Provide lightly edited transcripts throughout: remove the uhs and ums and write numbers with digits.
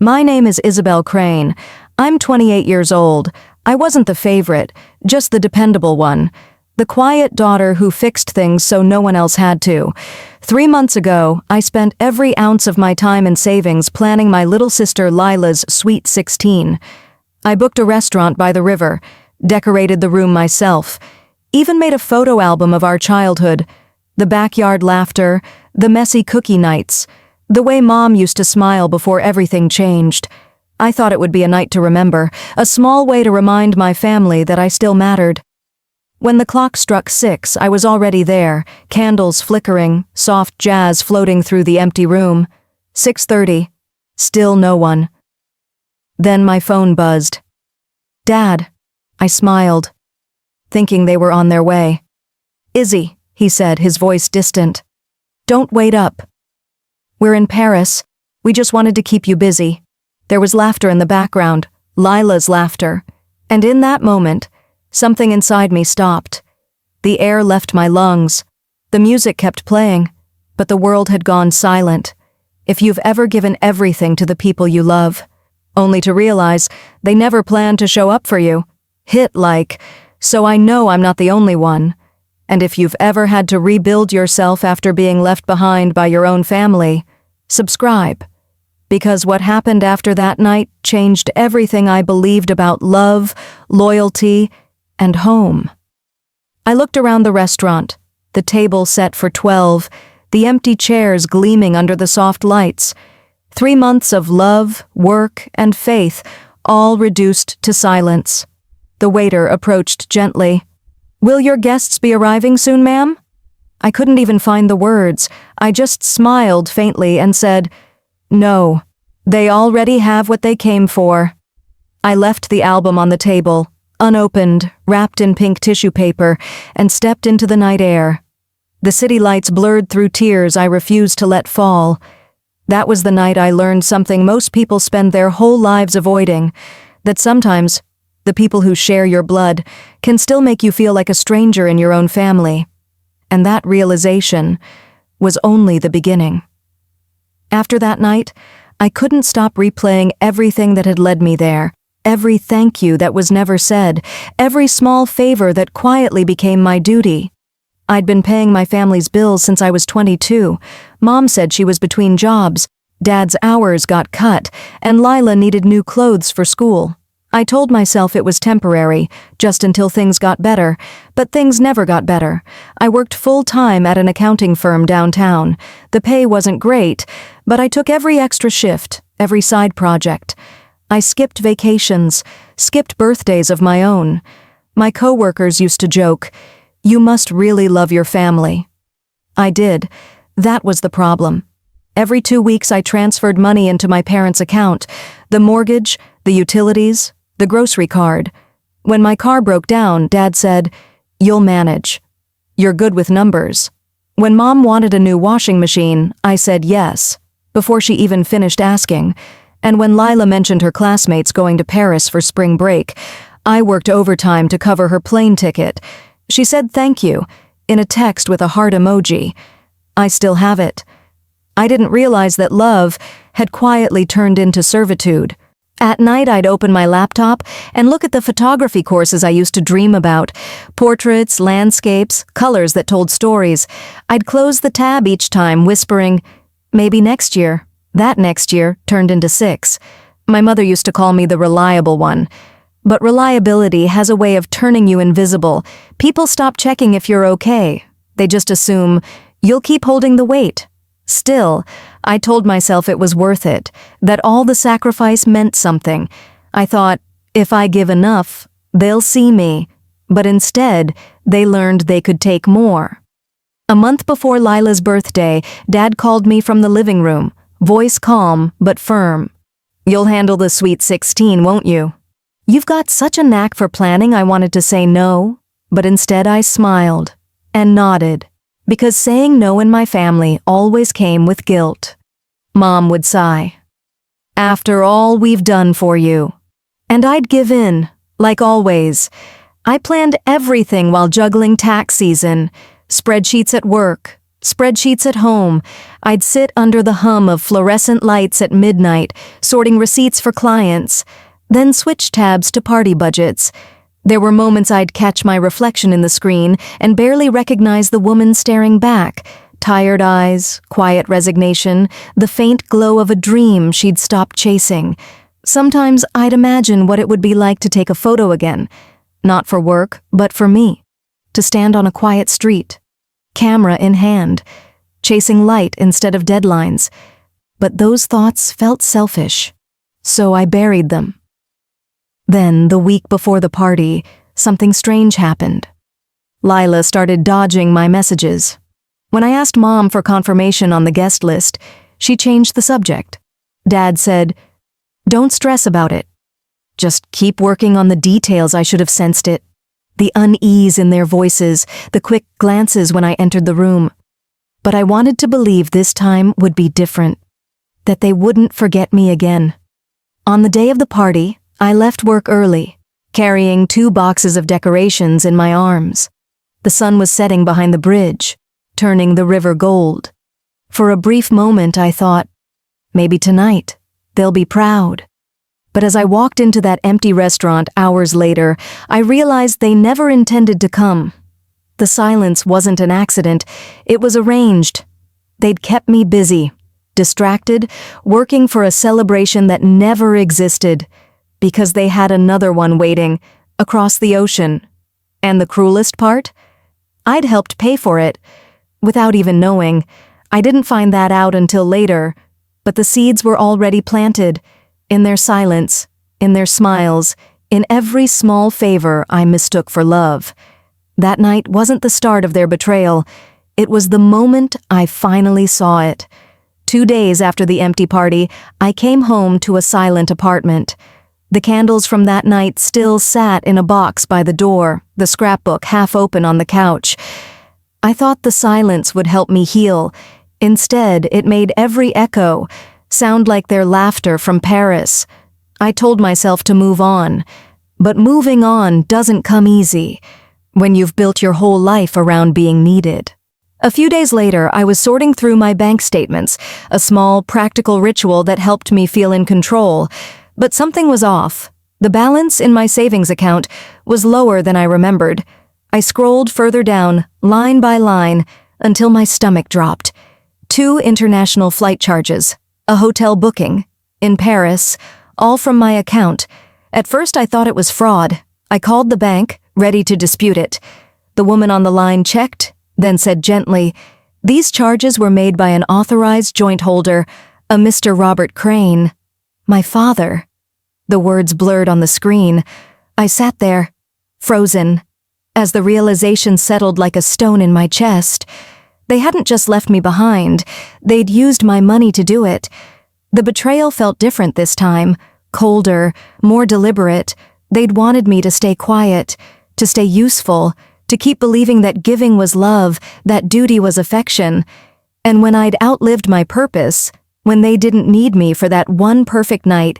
My name is Isabel Crane. I'm 28 years old. I wasn't the favorite, just the dependable one. The quiet daughter who fixed things so no one else had to. 3 months ago, I spent every ounce of my time and savings planning my little sister Lila's sweet 16. I booked a restaurant by the river, decorated the room myself, even made a photo album of our childhood, the backyard laughter, the messy cookie nights, the way Mom used to smile before everything changed. I thought it would be a night to remember, a small way to remind my family that I still mattered. When the clock struck 6, I was already there, candles flickering, soft jazz floating through the empty room. 6:30. Still no one. Then my phone buzzed. "Dad." I smiled, thinking they were on their way. "Izzy," he said, his voice distant. "Don't wait up. We're in Paris. We just wanted to keep you busy." There was laughter in the background, Lila's laughter. And in that moment, something inside me stopped. The air left my lungs. The music kept playing, but the world had gone silent. If you've ever given everything to the people you love, only to realize they never planned to show up for you, hit like, "So I know I'm not the only one." And if you've ever had to rebuild yourself after being left behind by your own family, subscribe. Because what happened after that night changed everything I believed about love, loyalty, and home. I looked around the restaurant, the table set for 12, the empty chairs gleaming under the soft lights. 3 months of love, work, and faith, all reduced to silence. The waiter approached gently. "Will your guests be arriving soon, ma'am?" I couldn't even find the words. I just smiled faintly and said, "No, they already have what they came for." I left the album on the table, unopened, wrapped in pink tissue paper, and stepped into the night air. The city lights blurred through tears I refused to let fall. That was the night I learned something most people spend their whole lives avoiding, that sometimes the people who share your blood can still make you feel like a stranger in your own family. And that realization was only the beginning. After that night, I couldn't stop replaying everything that had led me there, every thank you that was never said, every small favor that quietly became my duty. I'd been paying my family's bills since I was 22. Mom said she was between jobs, Dad's hours got cut, and Lila needed new clothes for school. I told myself it was temporary, just until things got better, but things never got better. I worked full-time at an accounting firm downtown. The pay wasn't great, but I took every extra shift, every side project. I skipped vacations, skipped birthdays of my own. My coworkers used to joke, "You must really love your family." I did. That was the problem. Every 2 weeks I transferred money into my parents' account, the mortgage, the utilities, the grocery card. When my car broke down, Dad said, "You'll manage. You're good with numbers." When Mom wanted a new washing machine, I said yes, before she even finished asking. And when Lila mentioned her classmates going to Paris for spring break, I worked overtime to cover her plane ticket. She said thank you, in a text with a heart emoji. I still have it. I didn't realize that love had quietly turned into servitude. At night I'd open my laptop and look at the photography courses I used to dream about. Portraits, landscapes, colors that told stories. I'd close the tab each time, whispering, "Maybe next year." That next year turned into 6. My mother used to call me the reliable one. But reliability has a way of turning you invisible. People stop checking if you're okay. They just assume you'll keep holding the weight. Still, I told myself it was worth it, that all the sacrifice meant something. I thought, if I give enough, they'll see me. But instead, they learned they could take more. A month before Lila's birthday, Dad called me from the living room, voice calm but firm. "You'll handle the sweet 16, won't you?" "You've got such a knack for planning," I wanted to say no, but instead I smiled and nodded. Because saying no in my family always came with guilt. Mom would sigh. "After all we've done for you." And I'd give in, like always. I planned everything while juggling tax season, spreadsheets at work, Spreadsheets at home. I'd sit under the hum of fluorescent lights at midnight, sorting receipts for clients, then switch tabs to party budgets. There were moments I'd catch my reflection in the screen and barely recognize the woman staring back. Tired eyes, quiet resignation, the faint glow of a dream she'd stopped chasing. Sometimes I'd imagine what it would be like to take a photo again. Not for work, but for me. To stand on a quiet street, camera in hand, chasing light instead of deadlines. But those thoughts felt selfish, so I buried them. Then, the week before the party, something strange happened. Lila started dodging my messages. When I asked Mom for confirmation on the guest list, she changed the subject. Dad said, "Don't stress about it. Just keep working on the details. I should have sensed it." The unease in their voices, the quick glances when I entered the room. But I wanted to believe this time would be different, that they wouldn't forget me again. On the day of the party, I left work early, carrying 2 boxes of decorations in my arms. The sun was setting behind the bridge, turning the river gold. For a brief moment I thought, maybe tonight, they'll be proud. But as I walked into that empty restaurant hours later, I realized they never intended to come. The silence wasn't an accident, it was arranged. They'd kept me busy, distracted, working for a celebration that never existed, because they had another one waiting, across the ocean. And the cruelest part? I'd helped pay for it, without even knowing. I didn't find that out until later, but the seeds were already planted, in their silence, in their smiles, in every small favor I mistook for love. That night wasn't the start of their betrayal, it was the moment I finally saw it. 2 days after the empty party, I came home to a silent apartment. The candles from that night still sat in a box by the door, the scrapbook half open on the couch. I thought the silence would help me heal. Instead, it made every echo sound like their laughter from Paris. I told myself to move on. But moving on doesn't come easy when you've built your whole life around being needed. A few days later, I was sorting through my bank statements, a small, practical ritual that helped me feel in control. But something was off. The balance in my savings account was lower than I remembered. I scrolled further down, line by line, until my stomach dropped. 2 international flight charges, a hotel booking, in Paris, all from my account. At first I thought it was fraud. I called the bank, ready to dispute it. The woman on the line checked, then said gently, "These charges were made by an authorized joint holder, a Mr. Robert Crane." My father. The words blurred on the screen. I sat there, frozen, as the realization settled like a stone in my chest. They hadn't just left me behind, they'd used my money to do it. The betrayal felt different this time, colder, more deliberate. They'd wanted me to stay quiet, to stay useful, to keep believing that giving was love, that duty was affection. And when I'd outlived my purpose, when they didn't need me for that one perfect night,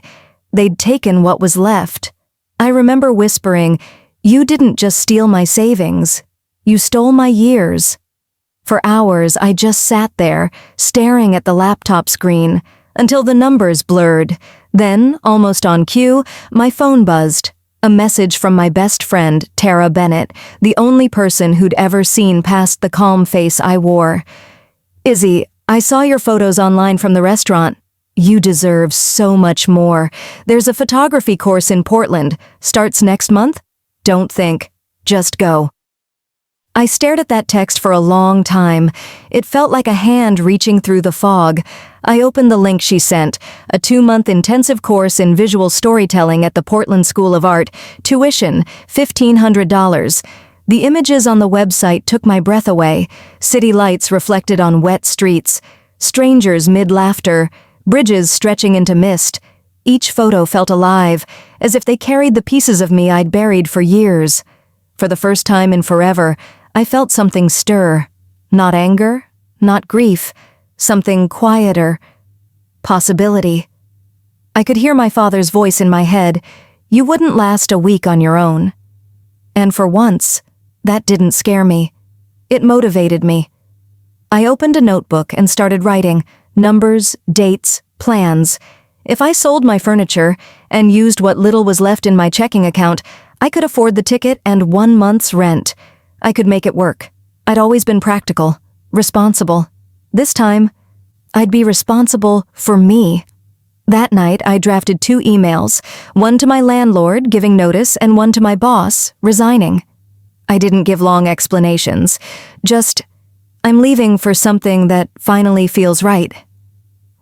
they'd taken what was left. I remember whispering, "You didn't just steal my savings. You stole my years." For hours, I just sat there, staring at the laptop screen, until the numbers blurred. Then, almost on cue, my phone buzzed. A message from my best friend, Tara Bennett, the only person who'd ever seen past the calm face I wore. "Izzy, I saw your photos online from the restaurant. You deserve so much more. There's a photography course in Portland. Starts next month? Don't think. Just go." I stared at that text for a long time. It felt like a hand reaching through the fog. I opened the link she sent, a 2-month intensive course in visual storytelling at the Portland School of Art, tuition, $1,500. The images on the website took my breath away, city lights reflected on wet streets, strangers mid-laughter, bridges stretching into mist. Each photo felt alive, as if they carried the pieces of me I'd buried for years. For the first time in forever, I felt something stir. Not anger, not grief, something quieter. Possibility. I could hear my father's voice in my head, "You wouldn't last a week on your own." And for once, that didn't scare me. It motivated me. I opened a notebook and started writing numbers, dates, plans. If I sold my furniture and used what little was left in my checking account, I could afford the ticket and 1 month's rent. I could make it work. I'd always been practical, responsible. This time, I'd be responsible for me. That night, I drafted 2 emails, one to my landlord giving notice and one to my boss resigning. I didn't give long explanations, just, I'm leaving for something that finally feels right.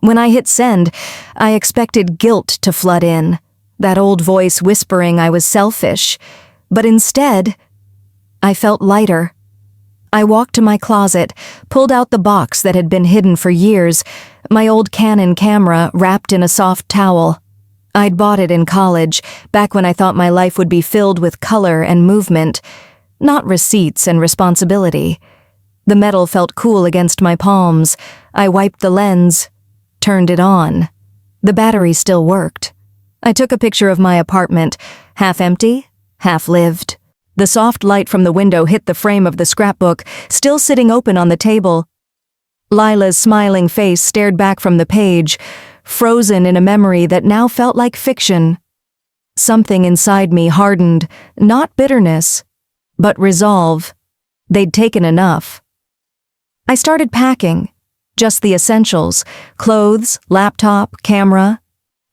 When I hit send, I expected guilt to flood in, that old voice whispering I was selfish, but instead, I felt lighter. I walked to my closet, pulled out the box that had been hidden for years, my old Canon camera wrapped in a soft towel. I'd bought it in college, back when I thought my life would be filled with color and movement, not receipts and responsibility. The metal felt cool against my palms. I wiped the lens, turned it on. The battery still worked. I took a picture of my apartment, half empty, half lived. The soft light from the window hit the frame of the scrapbook, still sitting open on the table. Lila's smiling face stared back from the page, frozen in a memory that now felt like fiction. Something inside me hardened, not bitterness, but resolve. They'd taken enough. I started packing, just the essentials, clothes, laptop, camera.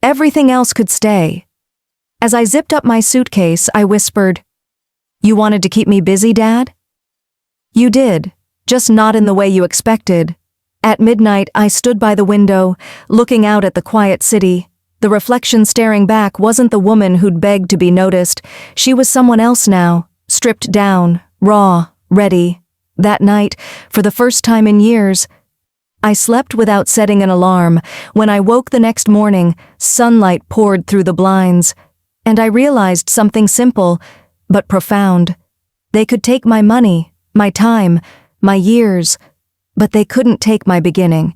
Everything else could stay. As I zipped up my suitcase, I whispered, "You wanted to keep me busy, Dad?" "You did, just not in the way you expected." At midnight, I stood by the window, looking out at the quiet city. The reflection staring back wasn't the woman who'd begged to be noticed. She was someone else now, stripped down, raw, ready. That night, for the first time in years, I slept without setting an alarm. When I woke the next morning, sunlight poured through the blinds, and I realized something simple, but profound. They could take my money, my time, my years, but they couldn't take my beginning.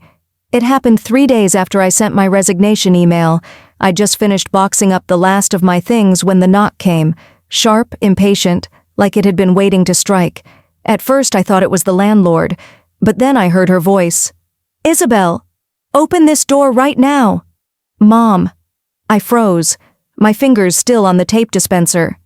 It happened 3 days after I sent my resignation email. I'd just finished boxing up the last of my things when the knock came, sharp, impatient, like it had been waiting to strike. At first I thought it was the landlord, but then I heard her voice. "Isabel, open this door right now." "Mom." I froze, my fingers still on the tape dispenser.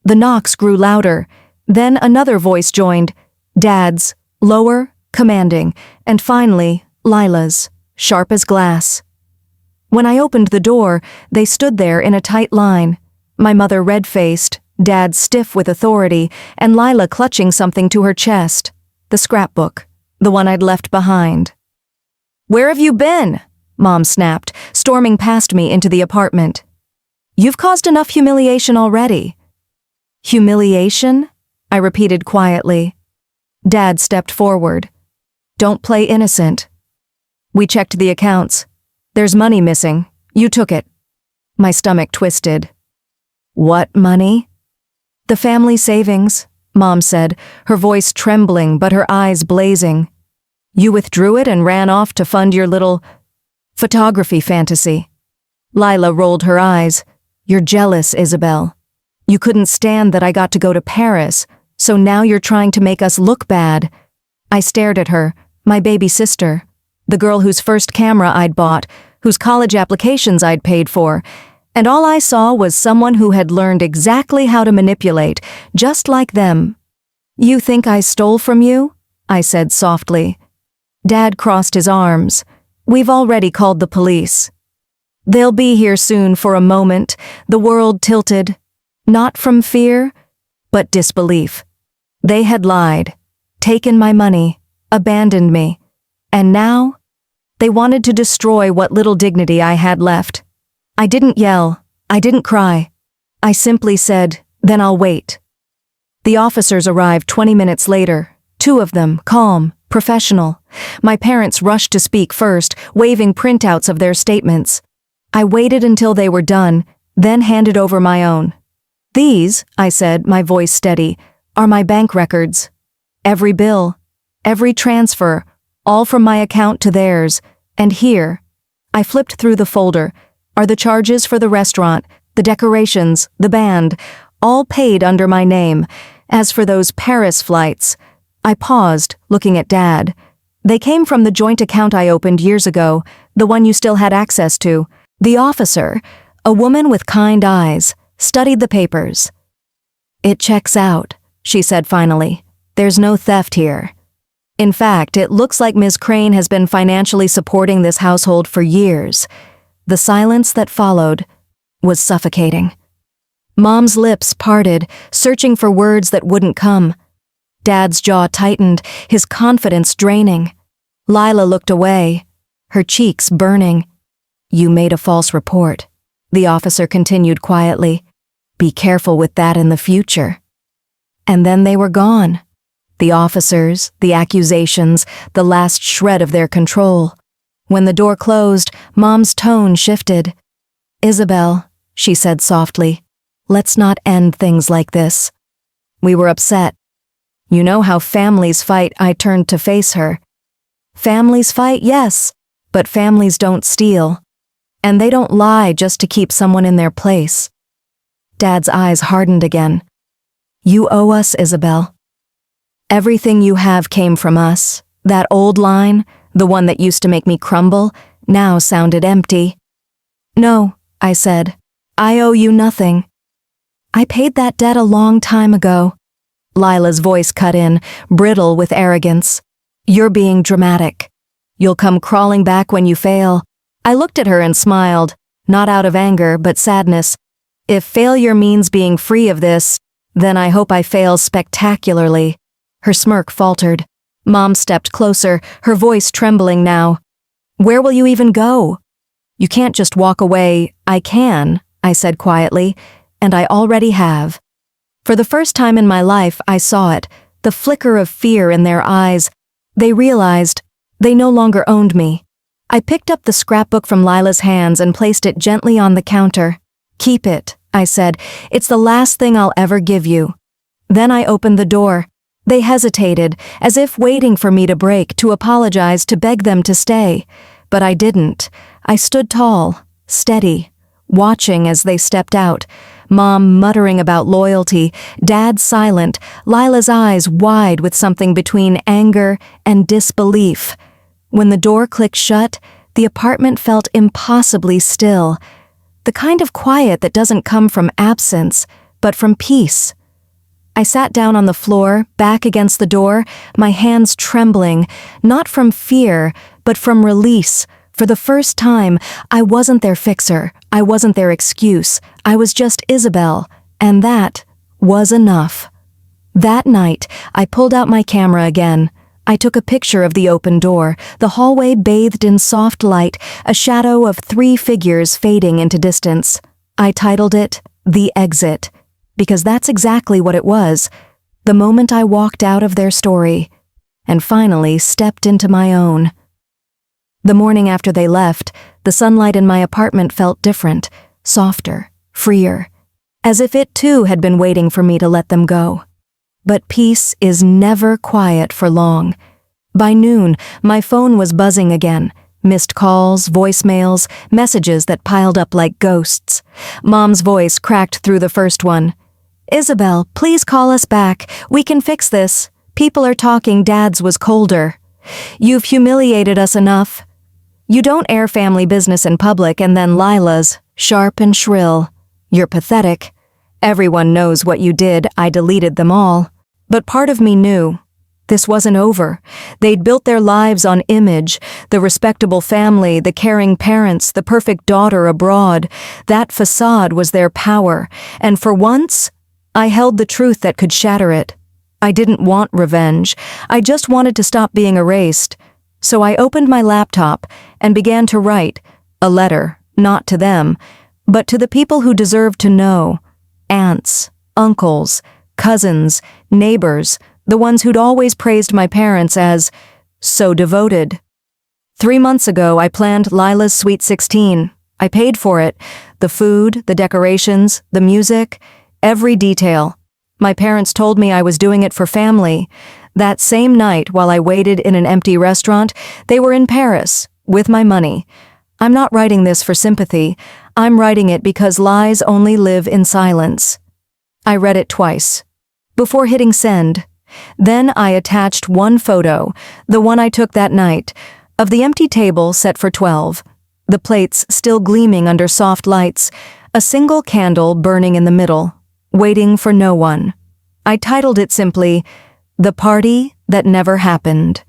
The knocks grew louder. Then another voice joined, Dad's, lower, commanding, and finally, Lila's, sharp as glass. When I opened the door, they stood there in a tight line, my mother red-faced, Dad stiff with authority, and Lila clutching something to her chest, the scrapbook, the one I'd left behind. "Where have you been?" Mom snapped, storming past me into the apartment. "You've caused enough humiliation already." "Humiliation?" I repeated quietly. Dad stepped forward. "Don't play innocent." "We checked the accounts. There's money missing. You took it." My stomach twisted. "What money?" "The family savings," Mom said, her voice trembling but her eyes blazing. "You withdrew it and ran off to fund your little photography fantasy." Lila rolled her eyes. "You're jealous, Isabel. You couldn't stand that I got to go to Paris, so now you're trying to make us look bad." I stared at her, my baby sister, the girl whose first camera I'd bought, whose college applications I'd paid for, and all I saw was someone who had learned exactly how to manipulate, just like them. "You think I stole from you?" I said softly. Dad crossed his arms. "We've already called the police." "They'll be here soon." For a moment, the world tilted, not from fear, but disbelief. They had lied, taken my money, abandoned me, and now they wanted to destroy what little dignity I had left. I didn't yell, I didn't cry. I simply said, "Then I'll wait." The officers arrived 20 minutes later, 2 of them, calm, professional. My parents rushed to speak first, waving printouts of their statements. I waited until they were done, then handed over my own. "These," I said, my voice steady, "are my bank records. Every bill, every transfer, all from my account to theirs. And here," I flipped through the folder, "are the charges for the restaurant, the decorations, the band, all paid under my name. As for those Paris flights," I paused, looking at Dad. They came from the joint account I opened years ago, the one you still had access to. The officer, a woman with kind eyes, studied the papers. "It checks out," she said finally. "There's no theft here. In fact, it looks like Ms. Crane has been financially supporting this household for years." The silence that followed was suffocating. Mom's lips parted, searching for words that wouldn't come. Dad's jaw tightened, his confidence draining. Lila looked away, her cheeks burning. "You made a false report," the officer continued quietly. "Be careful with that in the future." And then they were gone. The officers, the accusations, the last shred of their control. When the door closed, Mom's tone shifted. "Isabel," she said softly, "let's not end things like this." We were upset. "You know how families fight," I turned to face her. "Families fight, yes, but families don't steal. And they don't lie just to keep someone in their place." Dad's eyes hardened again. "You owe us, Isabel. Everything you have came from us." That old line, the one that used to make me crumble, now sounded empty. "No," I said. "I owe you nothing. I paid that debt a long time ago." Lila's voice cut in, brittle with arrogance. "You're being dramatic. You'll come crawling back when you fail." I looked at her and smiled, not out of anger, but sadness. If failure means being free of this, then I hope I fail spectacularly. Her smirk faltered. Mom stepped closer, her voice trembling now. "Where will you even go?" "You can't just walk away." "I can," I said quietly, "and I already have." For the first time in my life, I saw it, the flicker of fear in their eyes. They realized they no longer owned me. I picked up the scrapbook from Lila's hands and placed it gently on the counter. "Keep it," I said. "It's the last thing I'll ever give you." Then I opened the door. They hesitated, as if waiting for me to break, to apologize, to beg them to stay. But I didn't. I stood tall, steady, watching as they stepped out. Mom muttering about loyalty, Dad silent, Lila's eyes wide with something between anger and disbelief. When the door clicked shut, the apartment felt impossibly still. The kind of quiet that doesn't come from absence, but from peace. I sat down on the floor, back against the door, my hands trembling, not from fear, but from release. For the first time, I wasn't their fixer, I wasn't their excuse, I was just Isabel, and that was enough. That night, I pulled out my camera again. I took a picture of the open door, the hallway bathed in soft light, a shadow of 3 figures fading into distance. I titled it, "The Exit," because that's exactly what it was, the moment I walked out of their story, and finally stepped into my own. The morning after they left, the sunlight in my apartment felt different, softer, freer, as if it too had been waiting for me to let them go. But peace is never quiet for long. By noon, my phone was buzzing again. Missed calls, voicemails, messages that piled up like ghosts. Mom's voice cracked through the first one. "Isabel, please call us back. We can fix this. People are talking." Dad's was colder. "You've humiliated us enough." "You don't air family business in public." And then Lila's, sharp and shrill. "You're pathetic. Everyone knows what you did." I deleted them all. But part of me knew this wasn't over. They'd built their lives on image, the respectable family, the caring parents, the perfect daughter abroad. That facade was their power, and for once, I held the truth that could shatter it. I didn't want revenge. I just wanted to stop being erased. So I opened my laptop and began to write a letter, not to them, but to the people who deserved to know. Aunts, uncles, cousins, neighbors, the ones who'd always praised my parents as so devoted. 3 months ago, I planned Lila's Sweet 16. I paid for it. The food, the decorations, the music, every detail. My parents told me I was doing it for family. That same night, while I waited in an empty restaurant, they were in Paris, with my money. I'm not writing this for sympathy. I'm writing it because lies only live in silence. I read it twice. Before hitting send, Then I attached one photo, the one I took that night, of the empty table set for 12, the plates still gleaming under soft lights, a single candle burning in the middle, waiting for no one. I titled it simply, "The Party That Never Happened."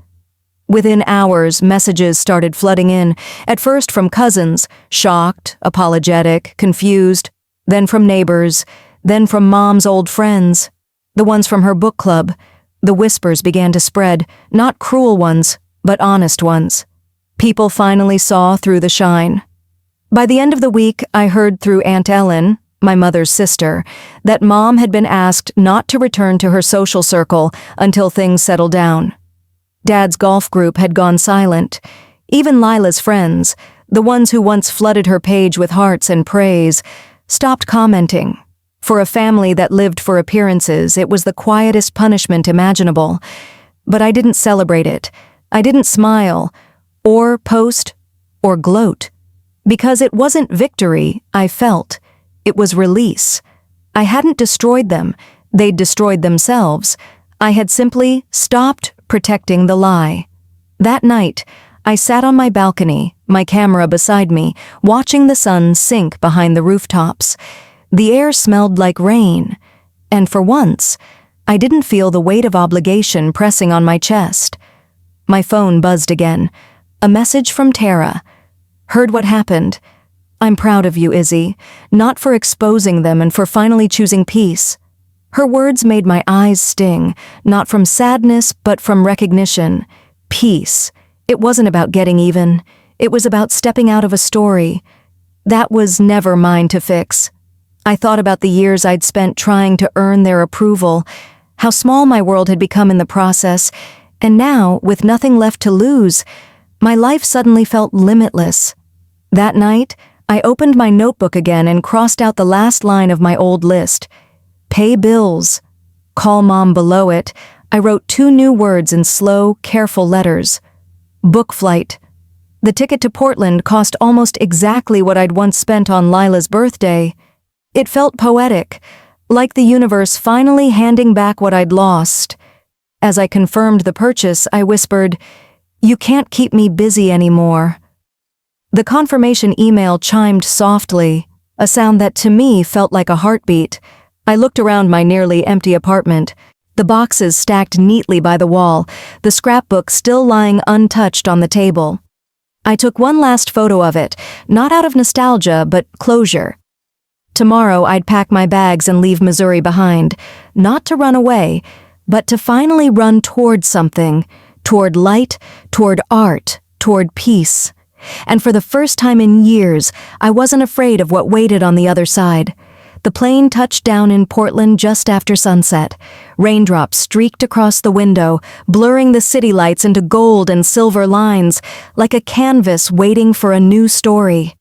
Within hours, messages started flooding in, at first from cousins, shocked, apologetic, confused, then from neighbors, then from Mom's old friends, the ones from her book club. The whispers began to spread, not cruel ones, but honest ones. People finally saw through the shine. By the end of the week, I heard through Aunt Ellen, my mother's sister, that Mom had been asked not to return to her social circle until things settled down. Dad's golf group had gone silent. Even Lila's friends, the ones who once flooded her page with hearts and praise, stopped commenting. For a family that lived for appearances, it was the quietest punishment imaginable. But I didn't celebrate it. I didn't smile, or post, or gloat. Because it wasn't victory, I felt. It was release. I hadn't destroyed them. They'd destroyed themselves. I had simply stopped protecting the lie. That night, I sat on my balcony, my camera beside me, watching the sun sink behind the rooftops. The air smelled like rain, and for once, I didn't feel the weight of obligation pressing on my chest. My phone buzzed again. A message from Tara. "Heard what happened. I'm proud of you, Izzy, not for exposing them and for finally choosing peace." Her words made my eyes sting, not from sadness but from recognition. Peace. It wasn't about getting even. It was about stepping out of a story. That was never mine to fix. I thought about the years I'd spent trying to earn their approval, how small my world had become in the process, and now, with nothing left to lose, my life suddenly felt limitless. That night, I opened my notebook again and crossed out the last line of my old list. Pay bills. Call Mom below it. I wrote 2 new words in slow, careful letters. Book flight. The ticket to Portland cost almost exactly what I'd once spent on Lila's birthday. It felt poetic, like the universe finally handing back what I'd lost. As I confirmed the purchase, I whispered, "You can't keep me busy anymore." The confirmation email chimed softly, a sound that to me felt like a heartbeat. I looked around my nearly empty apartment, the boxes stacked neatly by the wall, the scrapbook still lying untouched on the table. I took one last photo of it, not out of nostalgia, but closure. Tomorrow I'd pack my bags and leave Missouri behind, not to run away, but to finally run toward something, toward light, toward art, toward peace. And for the first time in years, I wasn't afraid of what waited on the other side. The plane touched down in Portland just after sunset. Raindrops streaked across the window, blurring the city lights into gold and silver lines, like a canvas waiting for a new story.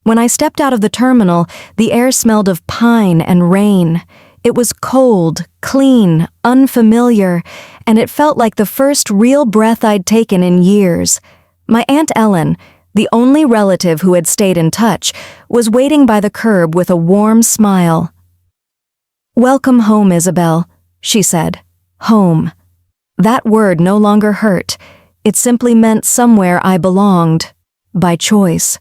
When I stepped out of the terminal, the air smelled of pine and rain. It was cold, clean, unfamiliar, and it felt like the first real breath I'd taken in years. My Aunt Ellen, the only relative who had stayed in touch, was waiting by the curb with a warm smile. "Welcome home, Isabel," she said. Home. That word no longer hurt. It simply meant somewhere I belonged. By choice.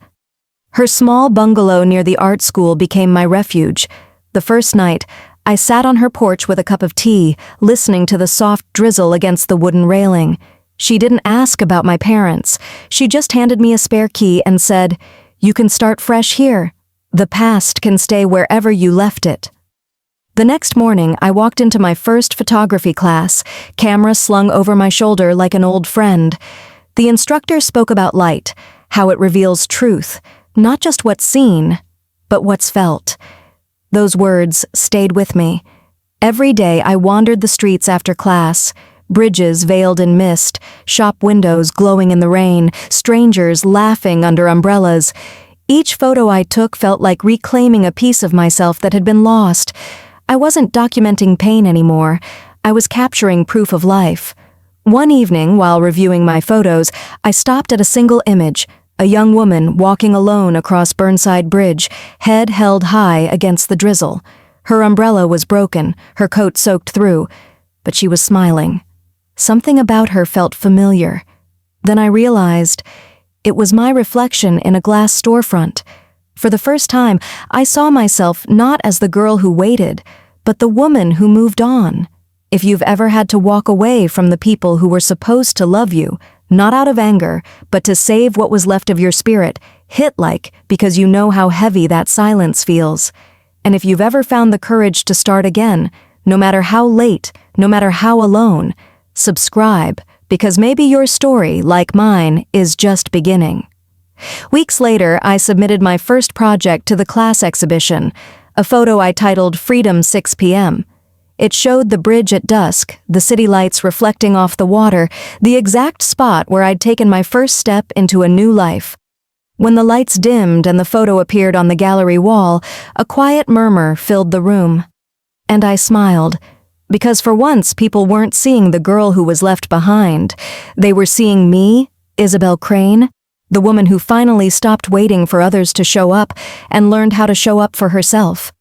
Her small bungalow near the art school became my refuge. The first night, I sat on her porch with a cup of tea, listening to the soft drizzle against the wooden railing. She didn't ask about my parents. She just handed me a spare key and said, "You can start fresh here. The past can stay wherever you left it." The next morning, I walked into my first photography class, camera slung over my shoulder like an old friend. The instructor spoke about light, how it reveals truth, not just what's seen, but what's felt. Those words stayed with me. Every day I wandered the streets after class, bridges veiled in mist, shop windows glowing in the rain, strangers laughing under umbrellas. Each photo I took felt like reclaiming a piece of myself that had been lost. I wasn't documenting pain anymore. I was capturing proof of life. One evening, while reviewing my photos, I stopped at a single image, a young woman walking alone across Burnside Bridge, head held high against the drizzle. Her umbrella was broken, her coat soaked through. but she was smiling. Something about her felt familiar. Then I realized it was my reflection in a glass storefront. For the first time, I saw myself not as the girl who waited, but the woman who moved on. If you've ever had to walk away from the people who were supposed to love you, not out of anger, but to save what was left of your spirit, hit like because you know how heavy that silence feels. And if you've ever found the courage to start again, no matter how late, no matter how alone, subscribe, because maybe your story, like mine, is just beginning. Weeks later, I submitted my first project to the class exhibition, a photo I titled Freedom 6 p.m. It showed the bridge at dusk, the city lights reflecting off the water, the exact spot where I'd taken my first step into a new life. When the lights dimmed and the photo appeared on the gallery wall, a quiet murmur filled the room. And I smiled, because for once people weren't seeing the girl who was left behind. They were seeing me, Isabel Crane, the woman who finally stopped waiting for others to show up and learned how to show up for herself.